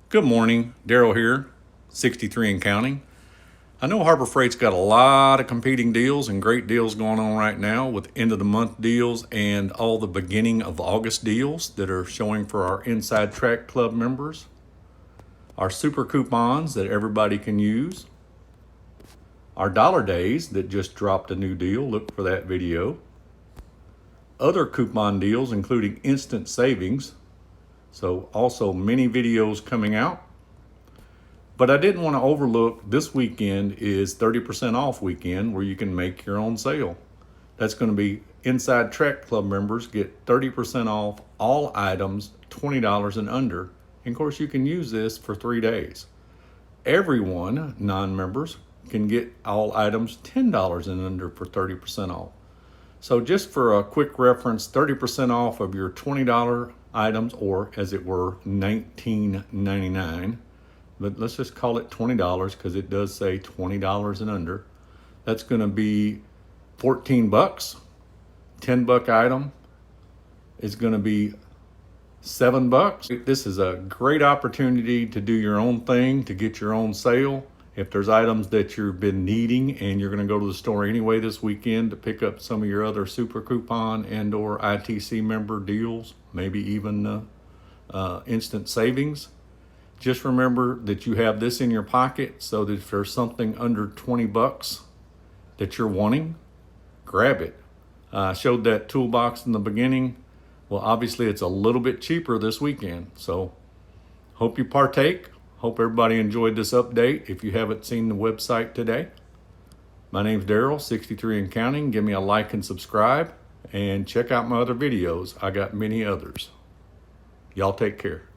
Good morning, Daryl here, 63 and counting. I know Harbor Freight's got a lot of competing deals and great deals going on right now with end of the month deals and all the beginning of August deals that are showing for our Inside Track Club members. Our super coupons that everybody can use. Our dollar days that just dropped a new deal, look for that video. Other coupon deals including instant savings, so also many videos coming out. But I didn't want to overlook this weekend is 30% off weekend where you can make your own sale. That's going to be Inside Track Club members get 30% off all items $20 and under. And of course, you can use this for 3 days. Everyone, non-members, can get all items $10 and under for 30% off. So just for a quick reference, 30% off of your $20 items, or as it were, $19.99. But let's just call it $20 because it does say $20 and under. That's going to be 14 bucks. $10 item is going to be $7. This is a great opportunity to do your own thing, to get your own sale. If there's items that you've been needing and you're going to go to the store anyway this weekend to pick up some of your other super coupon and or ITC member deals, maybe even instant savings, just remember that you have this in your pocket so that if there's something under 20 bucks that you're wanting, grab it. I showed that toolbox in the beginning. Well, obviously it's a little bit cheaper this weekend. So hope you partake. Hope everybody enjoyed this update. If you haven't seen the website today, my name's Daryl, 63 and counting. Give me a like and subscribe and check out my other videos. I got many others. Y'all take care.